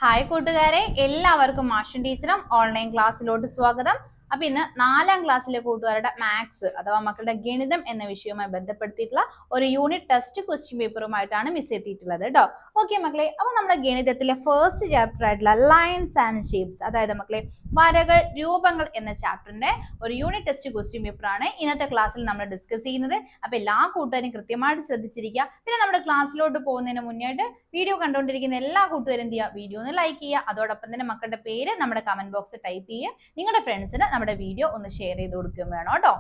Hi കൂട്ടുകാരെ, എല്ലാവർക്കും മാഷൻ ടീച്ചറും ഓൺലൈൻ ക്ലാസ്സിലോട്ട് സ്വാഗതം. അപ്പൊ ഇന്ന് 4ാം ക്ലാസ്സിലെ കൂട്ടുകാരുടെ മാത്സ് അഥവാ മക്കളുടെ ഗണിതം എന്ന വിഷയവുമായി ബന്ധപ്പെടുത്തിയിട്ടുള്ള ഒരു യൂണിറ്റ് ടെസ്റ്റ് ക്വസ്റ്റ്യൻ പേപ്പറുമായിട്ടാണ് മിസ് എത്തിയിട്ടുള്ളത് കേട്ടോ. ഓക്കെ മക്കളെ, അപ്പൊ നമ്മുടെ ഗണിതത്തിലെ ഫസ്റ്റ് ചാപ്റ്റർ ആയിട്ടുള്ള ലൈൻസ് ആൻഡ് ഷേപ്സ്, അതായത് മക്കളെ വരകൾ രൂപങ്ങൾ എന്ന ചാപ്റ്ററിന്റെ ഒരു യൂണിറ്റ് ടെസ്റ്റ് ക്വസ്റ്റ്യൻ പേപ്പറാണ് ഇന്നത്തെ ക്ലാസ്സിൽ നമ്മൾ ഡിസ്കസ് ചെയ്യുന്നത്. അപ്പൊ എല്ലാ കൂട്ടുകാരും കൃത്യമായിട്ട് ശ്രദ്ധിച്ചിരിക്കുക. പിന്നെ നമ്മുടെ ക്ലാസ്സിലോട്ട് പോകുന്നതിന് മുന്നായിട്ട് വീഡിയോ കണ്ടുകൊണ്ടിരിക്കുന്ന എല്ലാ കൂട്ടുകാരും എന്ത് ചെയ്യുക, വീഡിയോ ഒന്ന് ലൈക്ക് ചെയ്യുക. അതോടൊപ്പം തന്നെ മക്കളുടെ പേര് നമ്മുടെ കമന്റ് ബോക്സിൽ ടൈപ്പ് ചെയ്യുക. നിങ്ങളുടെ ഫ്രണ്ട്സിന് നമ്മുടെ വീഡിയോ ഒന്ന് ഷെയർ ചെയ്ത് കൊടുക്കുകയും വേണം കേട്ടോ.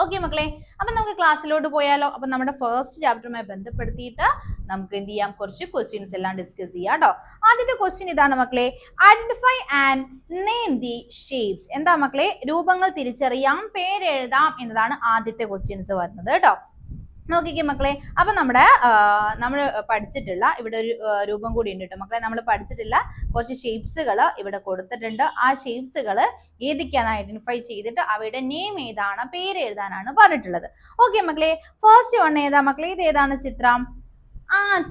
ഓക്കെ മക്കളെ, അപ്പൊ നമുക്ക് ക്ലാസ്സിലോട്ട് പോയാലോ. അപ്പൊ നമ്മുടെ ഫസ്റ്റ് ചാപ്റ്ററുമായി ബന്ധപ്പെടുത്തിയിട്ട് നമുക്ക് എന്ത് ചെയ്യാം, കുറച്ച് ക്വസ്റ്റ്യൻസ് എല്ലാം ഡിസ്കസ് ചെയ്യാം കേട്ടോ. ആദ്യത്തെ ക്വസ്റ്റ്യൻ ഇതാണ് മക്കളെ, identify and name the shapes. എന്താ മക്കളെ, രൂപങ്ങൾ തിരിച്ചറിയാം, പേരെഴുതാം എന്നതാണ് ആദ്യത്തെ ക്വസ്റ്റ്യൻസ് വരുന്നത് കേട്ടോ. നോക്കിക്കേ മക്കളെ, അപ്പൊ നമ്മൾ പഠിച്ചിട്ടുള്ള ഇവിടെ ഒരു രൂപം കൂടി ഉണ്ട് കേട്ടോ മക്കളെ. നമ്മൾ പഠിച്ചിട്ടുള്ള കുറച്ച് ഷേപ്സുകൾ ഇവിടെ കൊടുത്തിട്ടുണ്ട്. ആ ഷേപ്സുകൾ ഏതൊക്കെയാണ് ഐഡന്റിഫൈ ചെയ്തിട്ട് അവയുടെ നെയിം ഏതാണ്, പേര് എഴുതാനാണ് പറഞ്ഞിട്ടുള്ളത്. ഓക്കെ മക്കളെ, ഫസ്റ്റ് വൺ ഏതാ മക്കളെ, ഇത് ഏതാണ് ചിത്രം?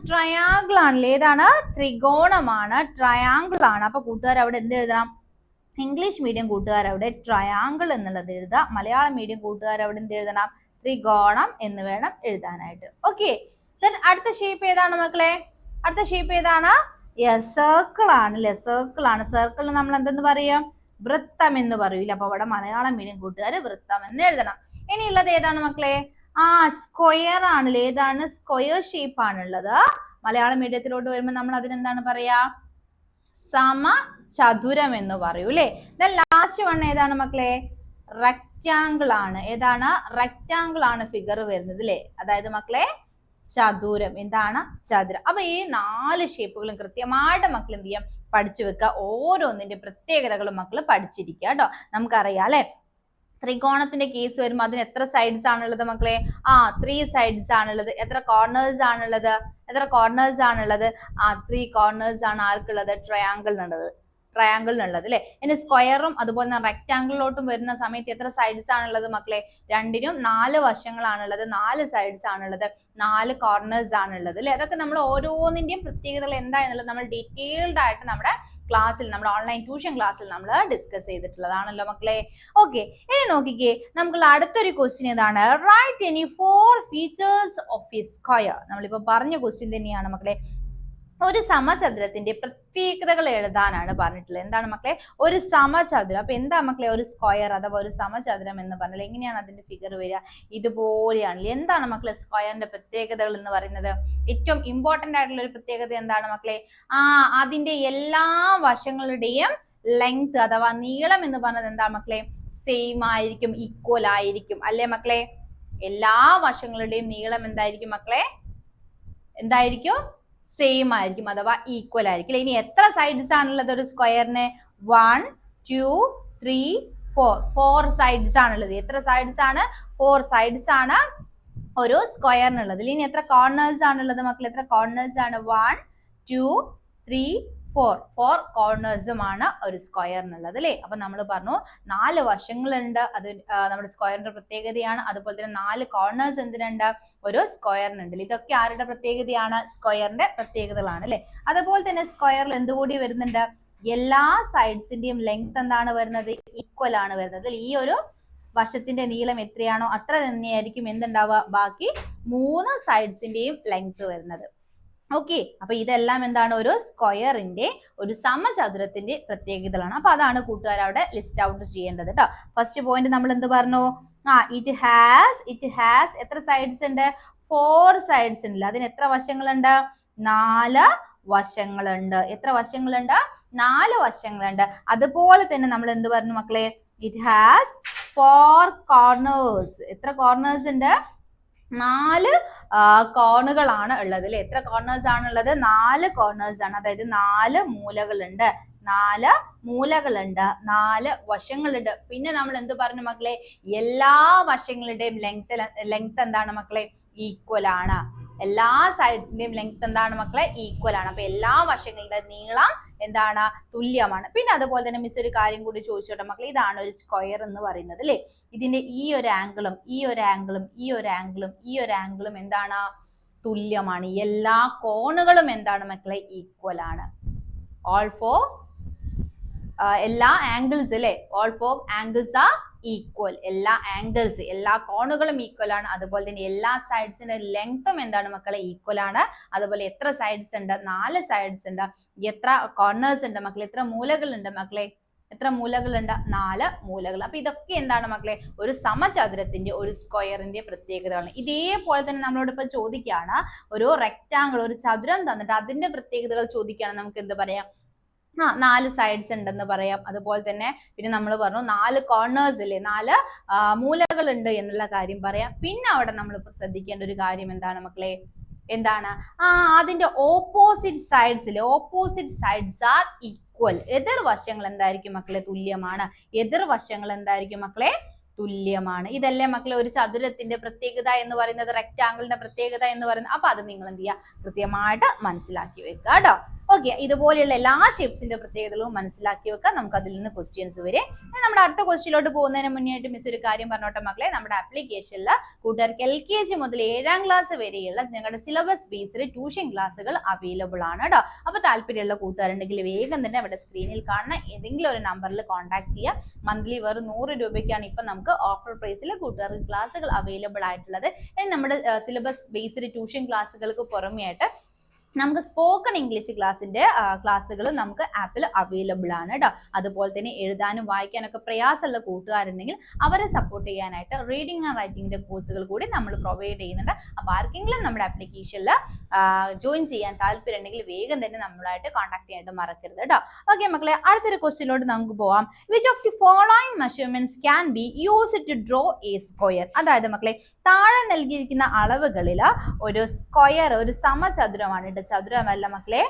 ട്രയാങ്കിൾ ആണല്ലേ. ഏതാണ്? ത്രികോണമാണ്, ട്രയാങ്കിൾ ആണ്. അപ്പൊ കൂട്ടുകാർ അവിടെ എന്ത് എഴുതണം? ഇംഗ്ലീഷ് മീഡിയം കൂട്ടുകാർ അവിടെ ട്രയാങ്കിൾ എന്നുള്ളത് എഴുതുക. മലയാളം മീഡിയം കൂട്ടുകാർ അവിടെ എന്ത് എഴുതണം? ത്രികോണം എന്ന് വേണം എഴുതാനായിട്ട്. ഓക്കെ, അടുത്ത ഷേപ്പ് ഏതാണ് മക്കളെ? അടുത്ത ഷേപ്പ് ഏതാണ്? സർക്കിൾ ആണ് അല്ലെ. സർക്കിൾ ആണ്. സർക്കിൾ നമ്മൾ എന്തെന്ന് പറയും? വൃത്തം എന്ന് പറയൂല. അപ്പൊ അവിടെ മലയാളം മീഡിയം കൂട്ടുകാര് വൃത്തം എന്ന് എഴുതണം. ഇനിയുള്ളത് ഏതാണ് മക്കളെ? സ്ക്വയർ ആണല്ലേ. ഏതാണ്? സ്ക്വയർ ഷേപ്പ് ആണുള്ളത്. മലയാളം മീഡിയത്തിലോട്ട് വരുമ്പോൾ നമ്മൾ അതിനെന്താണ് പറയാ? സമചതുരം എന്ന് പറയൂ അല്ലെ. ലാസ്റ്റ് വൺ ഏതാണ് മക്കളെ? റെക്റ്റാങ്കിൾ ആണ്. ഏതാണ്? റെക്റ്റാങ്കിൾ ആണ് ഫിഗർ വരുന്നത് അല്ലെ. അതായത് മക്കളെ ചതുരം. എന്താണ്? ചതുരം. അപ്പൊ ഈ 4 ഷേപ്പുകളും കൃത്യമായിട്ട് മക്കൾ എന്ത് ചെയ്യാം, പഠിച്ചു വെക്കുക. ഓരോന്നിന്റെ പ്രത്യേകതകളും മക്കൾ പഠിച്ചിരിക്കുക കേട്ടോ. നമുക്കറിയാം അല്ലെ, ത്രികോണത്തിന്റെ കേസ് വരുമ്പോൾ അതിന് എത്ര സൈഡ്സ് ആണുള്ളത് മക്കളെ? 3 സൈഡ്സ് ആണുള്ളത്. എത്ര കോർണേഴ്സ് ആണുള്ളത്? 3 കോർണേഴ്സ് ആണ് ആർക്കുള്ളത്? ട്രയാങ്കിളിനുള്ളത് അല്ലെ. ഇനി സ്ക്വയറും അതുപോലെ തന്നെ റെക്റ്റാങ്കിളിലോട്ടും വരുന്ന സമയത്ത് എത്ര സൈഡ്സ് ആണുള്ളത് മക്കളെ? രണ്ടിനും 4 വശങ്ങളാണുള്ളത്, 4 സൈഡ്സ് ആണുള്ളത്, 4 കോർണേഴ്സ് ആണുള്ളത് അല്ലെ. അതൊക്കെ നമ്മൾ ഓരോന്നിന്റെയും പ്രത്യേകതകൾ എന്താ എന്നുള്ളത് നമ്മൾ ഡീറ്റെയിൽഡ് ആയിട്ട് നമ്മുടെ ക്ലാസ്സിൽ, നമ്മുടെ ഓൺലൈൻ ട്യൂഷൻ ക്ലാസ്സിൽ നമ്മൾ ഡിസ്കസ് ചെയ്തിട്ടുള്ളതാണല്ലോ മക്കളെ. ഓക്കെ, ഇനി നോക്കിക്കേ, നമുക്കുള്ള അടുത്തൊരു ക്വസ്റ്റ്യൻ ഏതാണ്? Right any 4 features of a square. നമ്മളിപ്പോ പറഞ്ഞ ക്വസ്റ്റ്യൻ തന്നെയാണ് മക്കളെ. ഒരു സമചതുരത്തിന്റെ പ്രത്യേകതകൾ എഴുതാനാണ് പറഞ്ഞിട്ടുള്ളത്. എന്താണ് മക്കളെ? ഒരു സമചതുരം. അപ്പൊ എന്താ മക്കളെ ഒരു സ്ക്വയർ അഥവാ ഒരു സമചതുരം എന്ന് പറഞ്ഞാൽ എങ്ങനെയാണ് അതിന്റെ ഫിഗർ വരിക? ഇതുപോലെയാണല്ലേ. എന്താണ് മക്കളെ സ്ക്വയറിന്റെ പ്രത്യേകതകൾ എന്ന് പറയുന്നത്? ഏറ്റവും ഇമ്പോർട്ടന്റ് ആയിട്ടുള്ള ഒരു പ്രത്യേകത എന്താണ് മക്കളെ? അതിന്റെ എല്ലാ വശങ്ങളുടെയും ലെങ്ത് അഥവാ നീളം എന്ന് പറഞ്ഞത് എന്താ മക്കളെ? സെയിം ആയിരിക്കും, ഈക്വൽ ആയിരിക്കും അല്ലേ മക്കളെ. എല്ലാ വശങ്ങളുടെയും നീളം എന്തായിരിക്കും മക്കളെ? എന്തായിരിക്കും? സെയിം ആയിരിക്കും അഥവാ ഈക്വൽ ആയിരിക്കും. ഇനി എത്ര സൈഡ്സ് ആണുള്ളത് ഒരു സ്ക്വയറിന്? 1 2 3 4 സൈഡ്സ് ആണുള്ളത്. എത്ര സൈഡ്സ് ആണ്? 4 സൈഡ്സ് ആണ് ഒരു സ്ക്വയറിനുള്ളത്. ഇനി എത്ര കോർണേഴ്സ് ആണുള്ളത് മക്കൾ? എത്ര കോർണേഴ്സ് ആണ്? 1 2 3 4 കോർണേഴ്സുമാണ് ഒരു സ്ക്വയറിനുള്ളത് അല്ലെ. അപ്പൊ നമ്മൾ പറഞ്ഞു 4 വശങ്ങളുണ്ട്, അത് നമ്മുടെ സ്ക്വയറിന്റെ പ്രത്യേകതയാണ്. അതുപോലെ തന്നെ 4 കോർണേഴ്സ് എന്തിനുണ്ട്? ഒരു സ്ക്വയറിനുണ്ട്. ഇതൊക്കെ ആരുടെ പ്രത്യേകതയാണ്? സ്ക്വയറിന്റെ പ്രത്യേകതകളാണ് അല്ലെ. അതുപോലെ തന്നെ സ്ക്വയറിൽ എന്തുകൂടി വരുന്നുണ്ട്? എല്ലാ സൈഡ്സിന്റെയും ലെങ്ത് എന്താണ് വരുന്നത്? ഈക്വൽ ആണ് വരുന്നത്. ഈ ഒരു വശത്തിന്റെ നീളം എത്രയാണോ അത്ര തന്നെയായിരിക്കും എന്തുണ്ടാവുക? ബാക്കി 3 സൈഡ്സിന്റെയും ലെങ്ത് വരുന്നത്. ഓക്കെ, അപ്പൊ ഇതെല്ലാം എന്താണ്? ഒരു സ്ക്വയറിന്റെ, ഒരു സമചതുരത്തിന്റെ പ്രത്യേകതകളാണ്. അപ്പൊ അതാണ് കൂട്ടുകാർ അവിടെ ലിസ്റ്റ് ഔട്ട് ചെയ്യേണ്ടത് കേട്ടോ. ഫസ്റ്റ് പോയിന്റ് നമ്മൾ എന്ത് പറഞ്ഞു? ഇറ്റ് ഹാസ് എത്ര സൈഡ്സ് ഉണ്ട്? 4 സൈഡ്സ് ഉണ്ട്. അതിന് എത്ര വശങ്ങളുണ്ട്? 4 വശങ്ങളുണ്ട്. എത്ര വശങ്ങളുണ്ട്? 4 വശങ്ങളുണ്ട്. അതുപോലെ തന്നെ നമ്മൾ എന്ത് പറഞ്ഞു മക്കളെ? It has 4 corners. എത്ര കോർണേഴ്സ് ഉണ്ട്? 4 കോണുകളാണ് ഉള്ളത് അല്ലെ. എത്ര കോർണേഴ്സ് ആണുള്ളത്? 4 കോർണേഴ്സ് ആണ്. അതായത് 4 മൂലകളുണ്ട്, 4 മൂലകളുണ്ട്, 4 വശങ്ങളുണ്ട്. പിന്നെ നമ്മൾ എന്ത് പറഞ്ഞു മക്കളെ? എല്ലാ വശങ്ങളുടെയും ലെങ്ത് എന്താണ് മക്കളെ? ഈക്വൽ ആണ്. എല്ലാ സൈഡ്സിന്റെയും ലെങ്ത് എന്താണ് മക്കളെ? ഈക്വൽ ആണ്. അപ്പൊ എല്ലാ വശങ്ങളുടെ നീളം എന്താണ്? തുല്യമാണ്. പിന്നെ അതുപോലെ തന്നെ മിസ് ഒരു കാര്യം കൂടി ചോദിച്ചോട്ടെ മക്കളെ, ഇതാണ് ഒരു സ്ക്വയർ എന്ന് പറയുന്നത് അല്ലെ. ഇതിന്റെ ഈ ഒരു ആംഗിളും ഈ ഒരു ആംഗിളും ഈ ഒരു ആംഗിളും ഈ ഒരു ആംഗിളും എന്താണ്? തുല്യമാണ്. എല്ലാ കോണുകളും എന്താണ് മക്കളെ? ഈക്വൽ ആണ്. all four എല്ലാ ആംഗിൾസ് അല്ലെ, all four angles are equal. എല്ലാ ആംഗിൾസ്, എല്ലാ കോണുകളും ഈക്വൽ ആണ്. അതുപോലെ തന്നെ എല്ലാ സൈഡ്സിന്റെ ലെങ്ത്തും എന്താണ് മക്കളെ, ഈക്വൽ ആണ്. അതുപോലെ എത്ര സൈഡ്സ് ഉണ്ട്, 4 സൈഡ്സ് ഉണ്ട്. എത്ര കോർണേഴ്സ് ഉണ്ട് മക്കളെ, എത്ര മൂലകളുണ്ട് മക്കളെ, എത്ര മൂലകളുണ്ട്, 4 മൂലകൾ. അപ്പൊ ഇതൊക്കെ എന്താണ് മക്കളെ, ഒരു സമചതുരത്തിന്റെ, ഒരു സ്ക്വയറിന്റെ പ്രത്യേകതകളാണ്. ഇതേപോലെ തന്നെ നമ്മളോട് ഇപ്പൊ ചോദിക്കുകയാണ്, ഒരു റെക്ടാങ്കിൾ, ഒരു ചതുരം തന്നിട്ട് അതിന്റെ പ്രത്യേകതകൾ ചോദിക്കുകയാണ്. നമുക്ക് എന്ത് പറയാം, 4 സൈഡ്സ് ഉണ്ടെന്ന് പറയാം. അതുപോലെ തന്നെ പിന്നെ നമ്മൾ പറഞ്ഞു 4 കോർണേഴ്സ് ഇല്ലേ, 4 മൂലകൾ ഉണ്ട് എന്നുള്ള കാര്യം പറയാം. പിന്നെ അവിടെ നമ്മൾ ശ്രദ്ധിക്കേണ്ട ഒരു കാര്യം എന്താണ് മക്കളെ, എന്താണ്, അതിന്റെ ഓപ്പോസിറ്റ് സൈഡ്സ് ഇല്ലേ, ഓപ്പോസിറ്റ് സൈഡ്സ് ആർ ഈക്വൽ. എതിർവശങ്ങൾ എന്തായിരിക്കും മക്കളെ, തുല്യമാണ്. എതിർവശങ്ങൾ എന്തായിരിക്കും മക്കളെ, തുല്യമാണ്. ഇതല്ലേ മക്കളെ ഒരു ചതുരത്തിന്റെ പ്രത്യേകത എന്ന് പറയുന്നത്, റെക്ടാങ്കിളിന്റെ പ്രത്യേകത എന്ന് പറയുന്നത്. അപ്പൊ അത് നിങ്ങൾ എന്ത് ചെയ്യുക, കൃത്യമായിട്ട് മനസ്സിലാക്കി വെക്കുക കേട്ടോ. ഓക്കെ, ഇതുപോലെയുള്ള എല്ലാ ഷേപ്സിന്റെ പ്രത്യേകതകളും മനസ്സിലാക്കി വെക്കാം. നമുക്ക് അതിൽ നിന്ന് ക്വസ്റ്റ്യൻസ് വരെ. നമ്മുടെ അടുത്ത ക്വസ്റ്റ്യനിലോട്ട് പോകുന്നതിന് മുന്നേ ആയിട്ട് മിസ് ഒരു കാര്യം പറഞ്ഞോട്ടെ മക്കളെ, നമ്മുടെ ആപ്ലിക്കേഷനിൽ കൂട്ടുകാർക്ക് LKG മുതൽ 7ാം ക്ലാസ് വരെയുള്ള നിങ്ങളുടെ സിലബസ് ബേസ്ഡ് ട്യൂഷൻ ക്ലാസ്സുകൾ അവൈലബിൾ ആണ് കേട്ടോ. അപ്പൊ താല്പര്യമുള്ള കൂട്ടുകാരുണ്ടെങ്കിൽ വേഗം തന്നെ അവിടെ സ്ക്രീനിൽ കാണുന്ന ഏതെങ്കിലും ഒരു നമ്പറിൽ കോൺടാക്ട് ചെയ്യുക. മന്ത്ലി വെറും 100 രൂപയ്ക്കാണ് ഇപ്പൊ നമുക്ക് ഓഫർ പ്രൈസിൽ കൂട്ടുകാർക്ക് ക്ലാസ്സുകൾ അവൈലബിൾ ആയിട്ടുള്ളത്. ഇനി നമ്മുടെ സിലബസ് ബേസ്ഡ് ട്യൂഷൻ ക്ലാസ്സുകൾക്ക് പുറമെ ആയിട്ട് നമുക്ക് സ്പോക്കൺ ഇംഗ്ലീഷ് ക്ലാസ്സുകൾ നമുക്ക് ആപ്പിൽ അവൈലബിൾ ആണ് കേട്ടോ. അതുപോലെ തന്നെ എഴുതാനും വായിക്കാനൊക്കെ പ്രയാസമുള്ള കൂട്ടുകാരുണ്ടെങ്കിൽ അവരെ സപ്പോർട്ട് ചെയ്യാനായിട്ട് റീഡിംഗ് ആൻഡ് റൈറ്റിംഗിന്റെ കോഴ്സുകൾ കൂടി നമ്മൾ പ്രൊവൈഡ് ചെയ്യുന്നുണ്ട്. അപ്പോൾ ആർക്കെങ്കിലും നമ്മുടെ ആപ്ലിക്കേഷനിൽ ജോയിൻ ചെയ്യാൻ താല്പര്യം ഉണ്ടെങ്കിൽ വേഗം തന്നെ നമ്മളായിട്ട് കോൺടാക്ട് ചെയ്യാനായിട്ട് മറക്കരുത് കേട്ടോ. ഓക്കെ മക്കളെ, അടുത്തൊരു ക്വസ്റ്റ്യനിലോട്ട് നമുക്ക് പോവാം. Which of the following measurements can be used to draw a square? അതായത് മക്കളെ, താഴെ നൽകിയിരിക്കുന്ന അളവുകളിൽ ഒരു സ്ക്വയർ, ഒരു സമചതുരമാണ്, ചതുരമല്ല മക്കളെ,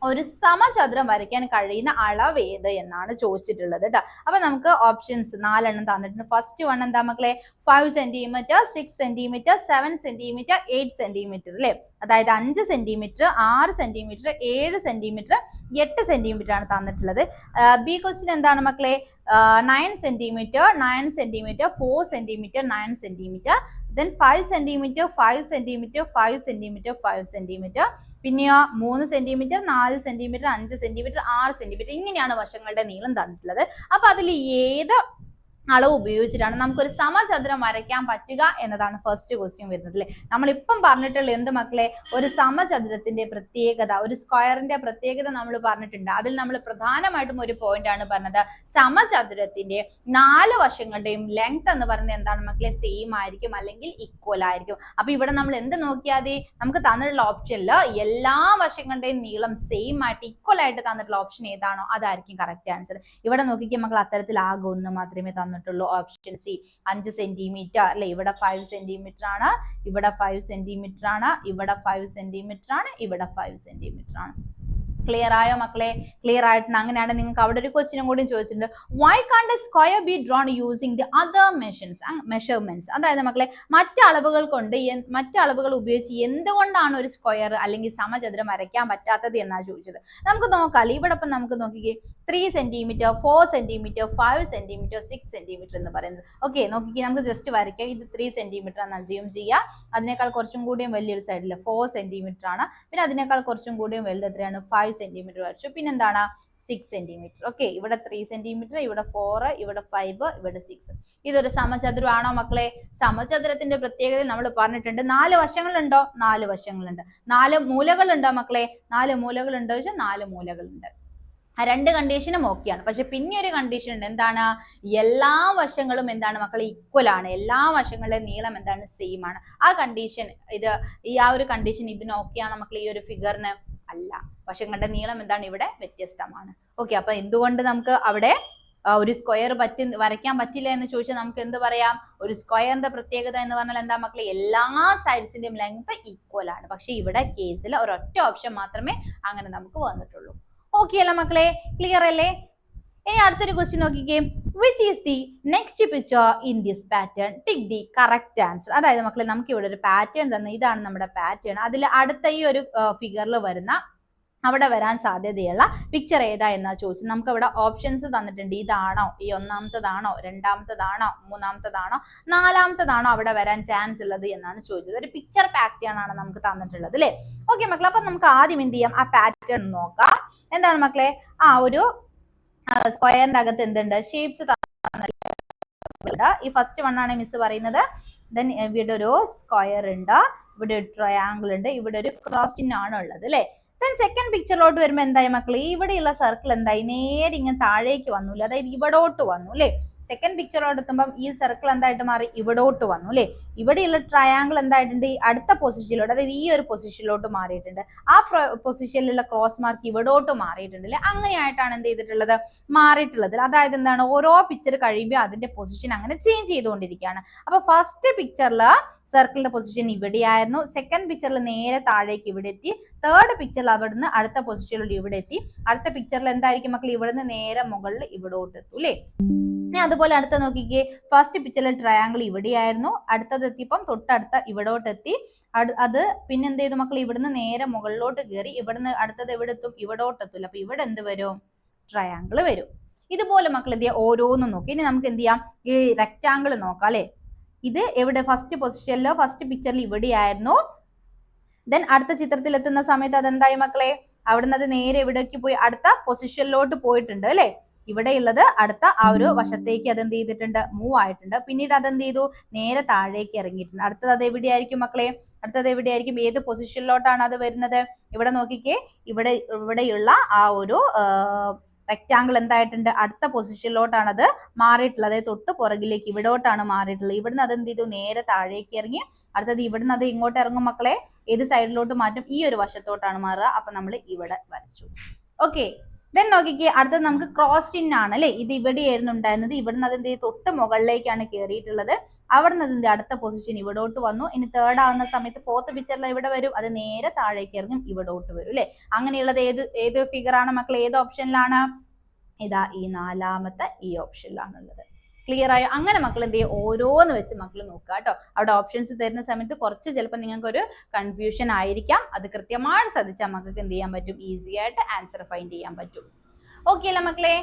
ഒരു സമചതുരം വരയ്ക്കാൻ കഴിയുന്ന അളവ് ഏത് എന്നാണ് ചോദിച്ചിട്ടുള്ളത് കേട്ടോ. അപ്പൊ നമുക്ക് ഓപ്ഷൻസ് 4 എണ്ണം തന്നിട്ടുണ്ട്. ഫസ്റ്റ് വൺ എന്താ മക്കളെ, 5 സെന്റിമീറ്റർ, 6 സെന്റിമീറ്റർ, 7 സെന്റിമീറ്റർ, 8 സെന്റിമീറ്റർ അല്ലെ. അതായത് 5 സെന്റിമീറ്റർ, 6 സെന്റിമീറ്റർ, 7 സെന്റിമീറ്റർ, 8 സെന്റിമീറ്റർ ആണ് തന്നിട്ടുള്ളത്. ബി ക്വസ്റ്റ്യൻ എന്താണ് മക്കളെ, 9 centimetre, 9 centimetre, 4 centimetre, 9 centimetre, then 5 centimetre, 5 centimetre, 5 centimetre, 5 centimetre, പിന്നെയോ 3 സെന്റിമീറ്റർ, 4 സെന്റിമീറ്റർ, 5 സെന്റിമീറ്റർ, 6 സെന്റിമീറ്റർ. ഇങ്ങനെയാണ് വശങ്ങളുടെ നീളം തന്നിട്ടുള്ളത്. അപ്പൊ അതിൽ ഏത് അളവ് ഉപയോഗിച്ചിട്ടാണ് നമുക്കൊരു സമചതുരം വരയ്ക്കാൻ പറ്റുക എന്നതാണ് ഫസ്റ്റ് ക്വസ്റ്റ്യൻ വരുന്നത് അല്ലേ. നമ്മളിപ്പം പറഞ്ഞിട്ടുള്ള എന്ത് മക്കളെ, ഒരു സമചതുരത്തിന്റെ പ്രത്യേകത, ഒരു സ്ക്വയറിന്റെ പ്രത്യേകത നമ്മൾ പറഞ്ഞിട്ടുണ്ട്. അതിൽ നമ്മൾ പ്രധാനമായിട്ടും ഒരു പോയിന്റ് ആണ് പറഞ്ഞത്, സമചതുരത്തിന്റെ 4 വശങ്ങളുടെയും ലെങ്ത് എന്ന് പറയുന്നത് എന്താണ് മക്കളെ, സെയിം ആയിരിക്കും അല്ലെങ്കിൽ ഈക്വൽ ആയിരിക്കും. അപ്പൊ ഇവിടെ നമ്മൾ എന്ത് നോക്കിയാൽ മതി, നമുക്ക് തന്നിട്ടുള്ള ഓപ്ഷനിൽ എല്ലാ വശങ്ങളുടെയും നീളം സെയിം ആയിട്ട് ഈക്വൽ ആയിട്ട് തന്നിട്ടുള്ള ഓപ്ഷൻ ഏതാണോ അതായിരിക്കും കറക്റ്റ് ആൻസർ. ഇവിടെ നോക്കിക്കാൻ മക്കൾ അത്തരത്തിൽ ആകെ ഒന്ന് മാത്രമേ തന്നിട്ടുള്ളൂ, ഓപ്ഷൻ സി 5 സെന്റിമീറ്റർ അല്ലെ. ഇവിടെ 5 സെന്റിമീറ്റർ ആണ്, ഇവിടെ 5 സെന്റിമീറ്റർ ആണ്, ഇവിടെ 5 സെന്റിമീറ്റർ ആണ്, ഇവിടെ 5 സെന്റിമീറ്റർ ആണ്. ക്ലിയർ ആയോ മക്കളെ? ക്ലിയർ ആയിട്ടുണ്ട്. അങ്ങനെയാണ് നിങ്ങൾക്ക് അവിടെ ഒരു ക്വസ്റ്റ്യനും കൂടി ചോദിച്ചിട്ടുണ്ട്, വൈ കാണ്ട് A square B drone using the other measurements? അതായത് മക്കളെ, മറ്റളവുകൾ ഉപയോഗിച്ച് എന്തുകൊണ്ടാണ് ഒരു സ്ക്വയർ അല്ലെങ്കിൽ സമചതുരം വരയ്ക്കാൻ പറ്റാത്തത് എന്നാണ് ചോദിച്ചത്. നമുക്ക് നോക്കാം. ഇവിടെ ഇപ്പം നമുക്ക് നോക്കിക്കേ, 3 സെന്റിമീറ്റർ, 4 സെന്റിമീറ്റർ, 5 സെന്റിമീറ്റർ, 6 സെന്റിമീറ്റർ എന്ന് പറയുന്നത്. ഓക്കെ, നോക്കിക്കേ, നമുക്ക് ജസ്റ്റ് വരയ്ക്കാം. ഇത് 3 സെന്റിമീറ്റർ ആണ് അസ്യൂം ചെയ്യുക. അതിനേക്കാൾ കുറച്ചും കൂടിയും വലിയൊരു സൈഡിൽ 4 സെന്റിമീറ്റർ ആണ്. പിന്നെ അതിനേക്കാൾ കുറച്ചും കൂടിയും വലുത് എത്രയാണ്, 5 സെന്റിമീറ്റർ വരച്ചു. പിന്നെന്താണ്, 6 സെന്റിമീറ്റർ. ഓക്കെ, ഇവിടെ 3 സെന്റിമീറ്റർ, ഇവിടെ 4, ഇവിടെ 5, ഇവിടെ 6. ഇതൊരു സമചതുരമാണോ മക്കളെ? സമചതുരത്തിന്റെ പ്രത്യേകത നമ്മൾ പറഞ്ഞിട്ടുണ്ട്. 4 വശങ്ങളുണ്ടോ? 4 വശങ്ങളുണ്ട്. 4 മൂലകളുണ്ടോ മക്കളെ? 4 മൂലകളുണ്ടോ ചോദിച്ചാൽ 4 മൂലകളുണ്ട്. ആ 2 കണ്ടീഷനും ഓക്കെയാണ്. പക്ഷെ പിന്നെ ഒരു കണ്ടീഷൻ ഉണ്ട്. എന്താണ്? എല്ലാ വശങ്ങളും എന്താണ് മക്കളെ, ഈക്വൽ ആണ്. എല്ലാ വശങ്ങളുടെ നീളം എന്താണ്, സെയിം ആണ്. ആ കണ്ടീഷൻ ആ ഒരു കണ്ടീഷൻ ഇതിന് ഓക്കെയാണ് മക്കളെ, ഈ ഒരു ഫിഗറിന് അല്ല. വശങ്ങളുടെ നീളം എന്താണ് ഇവിടെ വ്യത്യസ്തമാണ്. ഓക്കെ, അപ്പൊ എന്തുകൊണ്ട് നമുക്ക് അവിടെ ഒരു സ്ക്വയർ വരയ്ക്കാൻ പറ്റില്ല എന്ന് ചോദിച്ചാൽ നമുക്ക് എന്ത് പറയാം, ഒരു സ്ക്വയറിന്റെ പ്രത്യേകത എന്ന് പറഞ്ഞാൽ എന്താ മക്കളെ, എല്ലാ സൈഡ്സിന്റെയും ലെങ്ത് ഈക്വൽ ആണ്. പക്ഷെ ഇവിടെ കേസിൽ ഒരൊറ്റ ഓപ്ഷൻ മാത്രമേ അങ്ങനെ നമുക്ക് വന്നിട്ടുള്ളൂ. ഓക്കെ അല്ല മക്കളെ? ക്ലിയർ അല്ലേ? ഇനി അടുത്തൊരു ക്വസ്റ്റ്യൻ നോക്കിക്കേ, which is the next picture in this pattern, tick the correct answer. അതായത് മക്കളെ, നമുക്ക് ഇവിടെ ഒരു പാറ്റേൺ തന്നെ, ഇതാണ് നമ്മുടെ പാറ്റേൺ. അതിൽ അടുത്ത ഈ ഒരു ഫിഗറിൽ വരുന്ന അവിടെ വരാൻ സാധ്യതയുള്ള പിക്ചർ ഏതാ എന്നാ ചോദിച്ചത്. നമുക്ക് ഇവിടെ ഓപ്ഷൻസ് തന്നിട്ടുണ്ട്. ഇതാണോ, ഈ ഒന്നാമത്തതാണോ, രണ്ടാമത്തതാണോ, മൂന്നാമത്തതാണോ, നാലാമത്തതാണോ അവിടെ വരാൻ ചാൻസ് ഉള്ളത് എന്നാണ് ചോദിച്ചത്. ഒരു പിക്ചർ പാറ്റേൺ ആണ് നമുക്ക് തന്നിട്ടുള്ളത് അല്ലേ. ഓക്കെ മക്കളെ, അപ്പൊ നമുക്ക് ആദ്യം എന്ത് ചെയ്യാം, ആ പാറ്റേൺ നോക്കാം. എന്താണ് മക്കളെ, ഒരു സ്ക്വയറിന്റെ അകത്ത് എന്തുണ്ട്, ഷേപ്സ് ഈ ഫസ്റ്റ് വൺ ആണ് മിസ് പറയുന്നത്. ദെൻ ഇവിടെ ഒരു സ്ക്വയർ ഉണ്ട്, ഇവിടെ ഒരു ട്രയാങ്കിൾ ഉണ്ട്, ഇവിടെ ഒരു ക്രോസ് ചിഹ്നം ആണ് ഉള്ളത് അല്ലെ. ദെൻ സെക്കൻഡ് പിക്ചറിലോട്ട് വരുമ്പോൾ എന്തായി മക്കളെ, ഇവിടെയുള്ള സർക്കിൾ എന്തായി, നേരെ ഇങ്ങനെ താഴേക്ക് വന്നു, അതായത് ഇവിടോട്ട് വന്നു അല്ലെ. സെക്കൻഡ് പിക്ചറോട് എത്തുമ്പോൾ ഈ സർക്കിൾ എന്തായിട്ട് മാറി, ഇവിടോട്ട് വന്നു അല്ലെ. ഇവിടെയുള്ള ട്രയാങ്കിൾ എന്തായിട്ടുണ്ട്, ഈ അടുത്ത പൊസിഷനിലോട്ട്, അതായത് ഈ ഒരു പൊസിഷനിലോട്ട് മാറിയിട്ടുണ്ട്. ആ പൊസിഷനിലുള്ള ക്രോസ് മാർക്ക് ഇവിടോട്ട് മാറിയിട്ടുണ്ട് അല്ലെ. അങ്ങനെയായിട്ടാണ് എന്ത് ചെയ്തിട്ടുള്ളത്, മാറിയിട്ടുള്ളത്. അതായത് എന്താണ്, ഓരോ പിക്ചർ കഴിയുമ്പോൾ അതിന്റെ പൊസിഷൻ അങ്ങനെ ചേഞ്ച് ചെയ്തുകൊണ്ടിരിക്കുകയാണ്. അപ്പൊ ഫസ്റ്റ് പിക്ചറിൽ സർക്കിളിന്റെ പൊസിഷൻ ഇവിടെയായിരുന്നു, സെക്കൻഡ് പിക്ചറിൽ നേരെ താഴേക്ക് ഇവിടെ എത്തി, തേർഡ് പിക്ചറിൽ അവിടുന്ന് അടുത്ത പൊസിഷനിലോട്ട് ഇവിടെ എത്തി, അടുത്ത പിക്ചറിൽ എന്തായിരിക്കും മക്കൾ, ഇവിടുന്ന് നേരെ മുകളിൽ ഇവിടോട്ട് എത്തും അല്ലെ. അതുപോലെ അടുത്ത നോക്കിക്കേ, ഫസ്റ്റ് പിക്ചറിൽ ട്രയാങ്കിൾ ഇവിടെയായിരുന്നു, അടുത്തത് എത്തിയപ്പം തൊട്ടടുത്ത ഇവിടോട്ട് എത്തി, അത് പിന്നെ എന്ത് ചെയ്തു മക്കൾ, ഇവിടുന്ന് നേരെ മുകളിലോട്ട് കയറി, ഇവിടുന്ന് അടുത്തത് എവിടെ എത്തും, ഇവിടോട്ട് എത്തൂല. അപ്പൊ ഇവിടെ എന്ത് വരും, ട്രയാങ്കിൾ വരും. ഇതുപോലെ മക്കൾ എന്ത് ചെയ്യാം, ഓരോന്നും നോക്കി. ഇനി നമുക്ക് എന്ത് ചെയ്യാം, ഈ റെക്റ്റാങ്കിൾ നോക്കാം അല്ലെ. ഇത് എവിടെ, ഫസ്റ്റ് പൊസിഷനിലോ ഫസ്റ്റ് പിക്ചറിൽ ഇവിടെയായിരുന്നു. ദെൻ അടുത്ത ചിത്രത്തിൽ എത്തുന്ന സമയത്ത് അതെന്തായി മക്കളെ, അവിടുന്ന് അത് നേരെ എവിടേക്ക് പോയി, അടുത്ത പൊസിഷനിലോട്ട് പോയിട്ടുണ്ട് അല്ലെ. ഇവിടെയുള്ളത് അടുത്ത ആ ഒരു വശത്തേക്ക് അതെന്ത് ചെയ്തിട്ടുണ്ട്, മൂവ് ആയിട്ടുണ്ട്. പിന്നീട് അതെന്ത് ചെയ്തു, നേരെ താഴേക്ക് ഇറങ്ങിയിട്ടുണ്ട്. അടുത്തത് അത് എവിടെയായിരിക്കും മക്കളെ, അടുത്തത് എവിടെയായിരിക്കും, ഏത് പൊസിഷനിലോട്ടാണ് അത് വരുന്നത്, ഇവിടെ നോക്കിക്കേ, ഇവിടെയുള്ള ആ ഒരു റെക്റ്റാങ്കിൾ എന്തായിട്ടുണ്ട്, അടുത്ത പൊസിഷനിലോട്ടാണ് അത് മാറിയിട്ടുള്ളത്. തൊട്ട് പുറകിലേക്ക് ഇവിടോട്ടാണ് മാറിയിട്ടുള്ളത്. ഇവിടുന്ന് അതെന്ത് ചെയ്തു, നേരെ താഴേക്ക് ഇറങ്ങി. അടുത്തത് ഇവിടുന്ന് അത് ഇങ്ങോട്ട് ഇറങ്ങും മക്കളെ, ഏത് സൈഡിലോട്ട് മാറ്റും, ഈ ഒരു വശത്തോട്ടാണ് മാറുക. അപ്പൊ നമ്മൾ ഇവിടെ വരച്ചു. ഓക്കെ, ദെൻ നോക്കിക്കേ, അടുത്തത് നമുക്ക് ക്രോസ് ചിഹ്നം ആണ് അല്ലെ. ഇത് ഇവിടെയായിരുന്നു ഉണ്ടായിരുന്നത്, ഇവിടുന്ന് അതെന്ത് ചെയ്ത് തൊട്ട് മുകളിലേക്കാണ് കയറിയിട്ടുള്ളത്. അവിടുന്ന് അതിന്റെ അടുത്ത പൊസിഷൻ ഇവിടോട്ട് വന്നു. ഇനി തേർഡ് ആവുന്ന സമയത്ത് ഫോർത്ത് പിക്ചറിൽ ഇവിടെ വരും, അത് നേരെ താഴേക്ക് ഇറങ്ങും, ഇവിടോട്ട് വരും അല്ലെ. അങ്ങനെയുള്ളത് ഏത് ഫിഗർ ആണ് മക്കളെ, ഏത് ഓപ്ഷനിലാണ്, ഇതാ ഈ നാലാമത്തെ ഈ ഓപ്ഷനിലാണുള്ളത്. ക്ലിയർ ആയോ? അങ്ങനെ മക്കൾ എന്ത് ചെയ്യും, ഓരോന്ന് വെച്ച് മക്കൾ നോക്കുക കേട്ടോ. അവിടെ ഓപ്ഷൻസ് തരുന്ന സമയത്ത് കുറച്ച് ചിലപ്പോൾ നിങ്ങൾക്ക് ഒരു കൺഫ്യൂഷൻ ആയിരിക്കാം. അത് കൃത്യമായി ശ്രദ്ധിച്ചാൽ മക്കൾക്ക് എന്ത് ചെയ്യാൻ പറ്റും, ഈസി ആയിട്ട് ആൻസർ ഫൈൻഡ് ചെയ്യാൻ പറ്റും. ഓക്കെ അല്ല മക്കളെ.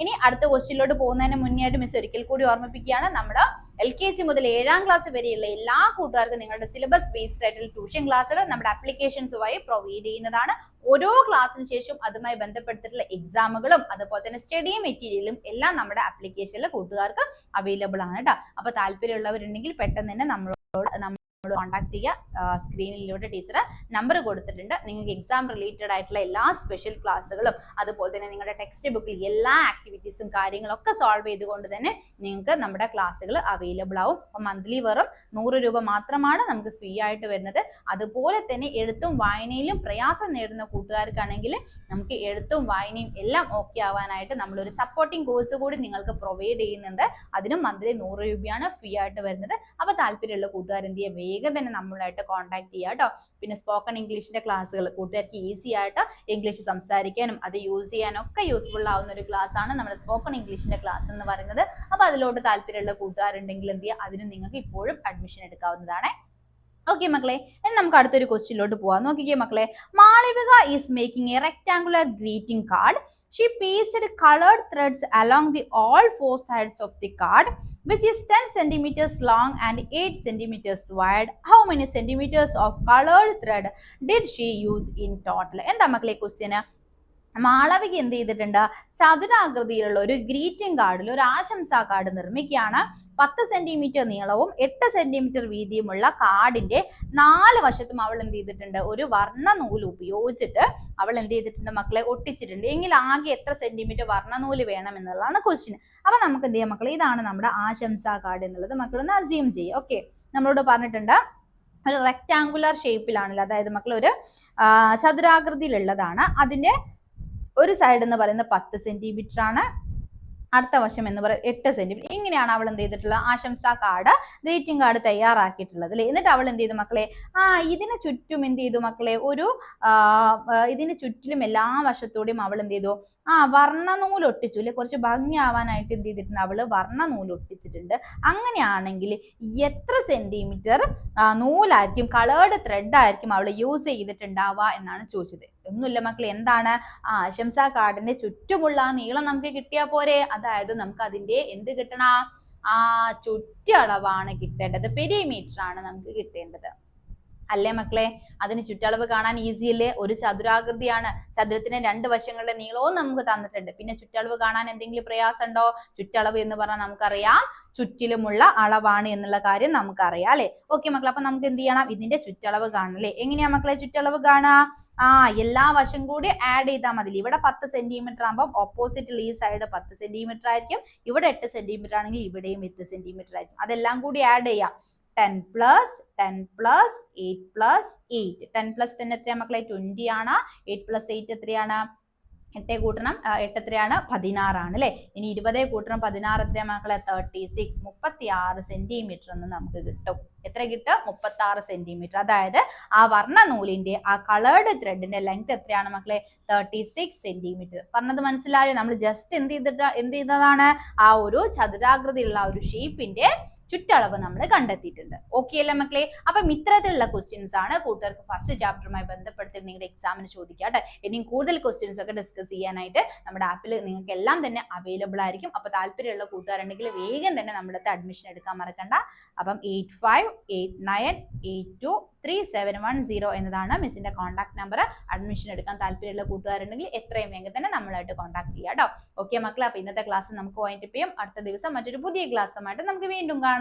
ഇനി അടുത്ത ക്വസ്റ്റ്യനിലോട്ട് പോകുന്നതിന് മുന്നേ ആയിട്ട് മിസ് ഒരിക്കൽ കൂടി ഓർമ്മിപ്പിക്കുകയാണ്, നമ്മുടെ LKG മുതൽ 7ാം ക്ലാസ് വരെയുള്ള എല്ലാ കൂട്ടുകാർക്കും നിങ്ങളുടെ സിലബസ് ബേസ്ഡ് ആയിട്ടുള്ള ട്യൂഷൻ ക്ലാസ്സുകൾ നമ്മുടെ ആപ്ലിക്കേഷൻസ് വഴി പ്രൊവൈഡ് ചെയ്യുന്നതാണ്. ഓരോ ക്ലാസ്സിന് ശേഷം അതുമായി ബന്ധപ്പെട്ടിട്ടുള്ള എക്സാമുകളും അതുപോലെ തന്നെ സ്റ്റഡി മെറ്റീരിയലും എല്ലാം നമ്മുടെ ആപ്ലിക്കേഷനിൽ കൂട്ടുകാർക്ക് അവൈലബിൾ ആണ് കേട്ടോ. അപ്പൊ താല്പര്യമുള്ളവരുണ്ടെങ്കിൽ പെട്ടെന്ന് തന്നെ നമ്മളോട് കോൺടാക്ട് ചെയ്യുക. സ്ക്രീനിലൂടെ ടീച്ചർ നമ്പർ കൊടുത്തിട്ടുണ്ട്. നിങ്ങൾക്ക് എക്സാം റിലേറ്റഡ് ആയിട്ടുള്ള എല്ലാ സ്പെഷ്യൽ ക്ലാസ്സുകളും അതുപോലെ തന്നെ നിങ്ങളുടെ ടെക്സ്റ്റ് ബുക്കിൽ എല്ലാ ആക്ടിവിറ്റീസും കാര്യങ്ങളൊക്കെ സോൾവ് ചെയ്തുകൊണ്ട് തന്നെ നിങ്ങൾക്ക് നമ്മുടെ ക്ലാസ്സുകൾ അവൈലബിൾ ആവും. അപ്പം മന്ത്ലി വെറും 100 രൂപ മാത്രമാണ് നമുക്ക് ഫ്രീ ആയിട്ട് വരുന്നത്. അതുപോലെ തന്നെ എഴുത്തും വായനയിലും പ്രയാസം നേടുന്ന കൂട്ടുകാർക്കാണെങ്കിൽ നമുക്ക് എഴുത്തും വായനയും എല്ലാം ഓക്കെ ആവാനായിട്ട് നമ്മളൊരു സപ്പോർട്ടിംഗ് കോഴ്സ് കൂടി നിങ്ങൾക്ക് പ്രൊവൈഡ് ചെയ്യുന്നുണ്ട്. അതിനും മന്ത്ലി 100 രൂപയാണ് ഫ്രീ ആയിട്ട് വരുന്നത്. അപ്പോൾ താല്പര്യമുള്ള കൂട്ടുകാർ എന്ത് ചെയ്യുക, വേഗം തന്നെ നമ്മളായിട്ട് കോൺടാക്ട് ചെയ്യുക കേട്ടോ. പിന്നെ സ്പോക്കൺ ഇംഗ്ലീഷിന്റെ ക്ലാസ്സുകൾ കൂട്ടുകാർക്ക് ഈസി ആയിട്ട് ഇംഗ്ലീഷ് സംസാരിക്കാനും അത് യൂസ് ചെയ്യാനും ഒക്കെ യൂസ്ഫുൾ ആവുന്ന ഒരു ക്ലാസ് ആണ് നമ്മുടെ സ്പോക്കൺ ഇംഗ്ലീഷിന്റെ ക്ലാസ് എന്ന് പറയുന്നത്. അപ്പൊ അതിലോട്ട് താല്പര്യമുള്ള കൂട്ടുകാരുണ്ടെങ്കിൽ എന്ത് ചെയ്യുക, അതിന് നിങ്ങൾക്ക് ഇപ്പോഴും അഡ്മിഷൻ എടുക്കാവുന്നതാണ്. ഓക്കെ മക്കളെ, ഇനി നമുക്ക് അടുത്തൊരു ക്വസ്റ്റ്യനിലോട്ട് പോവാം. നോക്കിക്കേ മക്കളെ, Malavika is making A rectangular greeting card. She pasted colored threads along the all four sides of the card, which is 10 centimeters long and 8 centimeters wide. How many centimeters of colored thread did she use in total? എന്താ മക്കളെ question? Malavika എന്ത് ചെയ്തിട്ടുണ്ട്, ചതുരാകൃതിയിലുള്ള ഒരു greeting കാർഡിൽ ഒരു ആശംസാ card നിർമ്മിക്കുകയാണ്. 10 centimetre നീളവും 8 സെന്റിമീറ്റർ വീതിയുമുള്ള കാർഡിന്റെ 4 വശത്തും അവൾ എന്ത് ചെയ്തിട്ടുണ്ട്, ഒരു വർണ്ണ നൂല് ഉപയോഗിച്ചിട്ട് അവൾ എന്ത് ചെയ്തിട്ടുണ്ട് മക്കളെ, ഒട്ടിച്ചിട്ടുണ്ട്. എങ്കിൽ ആകെ എത്ര സെന്റിമീറ്റർ വർണ്ണനൂല് വേണം എന്നുള്ളതാണ് ക്വസ്റ്റ്യൻ. അപ്പൊ നമുക്ക് എന്ത് ചെയ്യാം മക്കളെ, ഇതാണ് നമ്മുടെ ആശംസാ കാർഡ് എന്നുള്ളത് മക്കളൊന്ന് അസ്യൂം ചെയ്യുക. ഓക്കെ, നമ്മളോട് പറഞ്ഞിട്ടുണ്ട് ഒരു റെക്ടാങ്കുലർ ഷേപ്പിലാണല്ലോ, അതായത് മക്കൾ ഒരു ചതുരാകൃതിയിലുള്ളതാണ്. അതിന്റെ ഒരു സൈഡ് എന്ന് പറയുന്നത് 10 സെന്റിമീറ്റർ ആണ്, അടുത്ത വശം എന്ന് പറയുന്നത് 8 സെന്റിമീറ്റർ. ഇങ്ങനെയാണ് അവൾ എന്ത് ചെയ്തിട്ടുള്ളത്, ആശംസാ കാർഡ് ഗ്രീറ്റിംഗ് കാർഡ് തയ്യാറാക്കിയിട്ടുള്ളത് അല്ലേ. എന്നിട്ട് അവൾ എന്ത് ചെയ്തു മക്കളെ, ഇതിന് ചുറ്റും എന്ത് ചെയ്തു മക്കളെ, ഒരു ഇതിന് ചുറ്റിലും എല്ലാ വശത്തോടെയും അവൾ എന്ത് ചെയ്തു, വർണ്ണനൂല് ഒട്ടിച്ചു അല്ലെ. കുറച്ച് ഭംഗിയാവാനായിട്ട് എന്ത് ചെയ്തിട്ടുണ്ട്, അവള് വർണ്ണനൂല് ഒട്ടിച്ചിട്ടുണ്ട്. അങ്ങനെയാണെങ്കിൽ എത്ര സെന്റിമീറ്റർ നൂലായിരിക്കും, കളേർഡ് ത്രെഡ് ആയിരിക്കും അവൾ യൂസ് ചെയ്തിട്ടുണ്ടാവുക എന്നാണ് ചോദിച്ചത്. ഒന്നുമില്ല മക്കളെ, എന്താണ് ആ ആശംസാ കാർഡിന്റെ ചുറ്റുമുള്ള ആ നീളം നമുക്ക് കിട്ടിയാ പോരെ. അതായത് നമുക്ക് അതിന്റെ എന്ത് കിട്ടണം, ആ ചുറ്റളവാണ് കിട്ടേണ്ടത്, പെരിമീറ്റർ ആണ് നമുക്ക് കിട്ടേണ്ടത്. അല്ലേ മക്കളെ? അതിന് ചുറ്റളവ് കാണാൻ ഈസി അല്ലേ? ഒരു ചതുരാകൃതിയാണ്, ചതുരത്തിന്റെ രണ്ട് വശങ്ങളുടെ നീളവും നമുക്ക് തന്നിട്ടുണ്ട്. പിന്നെ ചുറ്റളവ് കാണാൻ എന്തെങ്കിലും പ്രയാസം ഉണ്ടോ? ചുറ്റളവ് എന്ന് പറഞ്ഞാൽ നമുക്കറിയാം ചുറ്റിലുമുള്ള അളവാണ് എന്നുള്ള കാര്യം നമുക്കറിയാം അല്ലെ? ഓക്കെ മക്കളെ, അപ്പൊ നമുക്ക് എന്ത് ചെയ്യണം, ഇതിന്റെ ചുറ്റളവ് കാണണം. എങ്ങനെയാ മക്കളെ ചുറ്റളവ് കാണുക? എല്ലാ വശം കൂടി ആഡ് ചെയ്താൽ മതി. ഇവിടെ 10 സെന്റിമീറ്റർ ആകുമ്പോൾ ഓപ്പോസിറ്റിൽ ഈ സൈഡ് 10 സെന്റിമീറ്റർ ആയിരിക്കും, ഇവിടെ 8 സെന്റിമീറ്റർ ആണെങ്കിൽ ഇവിടെയും 8 സെന്റിമീറ്റർ ആയിരിക്കും. അതെല്ലാം കൂടി ആഡ് ചെയ്യാം. 10 plus 8 plus 8. 10 plus 10 എത്രയാണ് മക്കളെ? 20 ആണ്. 8 plus 8 എത്രയാണ്? 8 കൂട്ടണം 8 എത്രയാണ്? 16 ആണ് അല്ലെ? ഇനി 20 കൂട്ടണം 16 എത്രയാണ് മക്കളെ? 36. 36 സെന്റിമീറ്റർ എന്ന് നമുക്ക് കിട്ടും. എത്ര കിട്ടും? 36 സെന്റിമീറ്റർ. അതായത് ആ വർണ്ണ നൂലിന്റെ ആ കളേർഡ് ത്രെഡിന്റെ ലെങ്ത് എത്രയാണ് മക്കളെ? 36 സെന്റിമീറ്റർ. പറഞ്ഞത് മനസ്സിലായോ? നമ്മൾ ജസ്റ്റ് എന്ത് ചെയ്തതാണ്, ആ ഒരു ചതുരാകൃതിയിലുള്ള ഒരു ഷേപ്പിന്റെ ചുറ്റളവ് നമ്മൾ കണ്ടെത്തിയിട്ടുണ്ട്. ഓക്കെ അല്ലേ മക്കളെ? അപ്പം ഇത്തരത്തിലുള്ള ക്വസ്റ്റ്യൻസ് ആണ് കൂട്ടുകാർക്ക് ഫസ്റ്റ് ചാപ്റ്ററുമായി ബന്ധപ്പെടുത്തി നിങ്ങളുടെ എക്സാമിന് ചോദിക്കാട്ടെ. ഇനിയും കൂടുതൽ ക്വസ്റ്റ്യൻസ് ഒക്കെ ഡിസ്കസ് ചെയ്യാനായിട്ട് നമ്മുടെ ആപ്പിൽ നിങ്ങൾക്ക് എല്ലാം തന്നെ അവൈലബിൾ ആയിരിക്കും. അപ്പൊ താല്പര്യമുള്ള കൂട്ടുകാരുണ്ടെങ്കിൽ വേഗം തന്നെ നമ്മുടെ അഡ്മിഷൻ എടുക്കാൻ മറക്കണ്ട. അപ്പം 8589823710 എന്നതാണ് മിസ്സിന്റെ കോൺടാക്ട് നമ്പർ. അഡ്മിഷൻ എടുക്കാൻ താല്പര്യമുള്ള കൂട്ടുകാരുണ്ടെങ്കിൽ എത്രയും വേഗം തന്നെ നമ്മളായിട്ട് കോൺടാക്ട് ചെയ്യാം കേട്ടോ. ഓക്കെ മക്കളെ, അപ്പൊ ഇന്നത്തെ ക്ലാസ് നമുക്ക് വൈൻഡപ്പ് ചെയ്യാം. അടുത്ത ദിവസം മറ്റൊരു പുതിയ ക്ലാസ്സുമായിട്ട് നമുക്ക് വീണ്ടും കാണാം.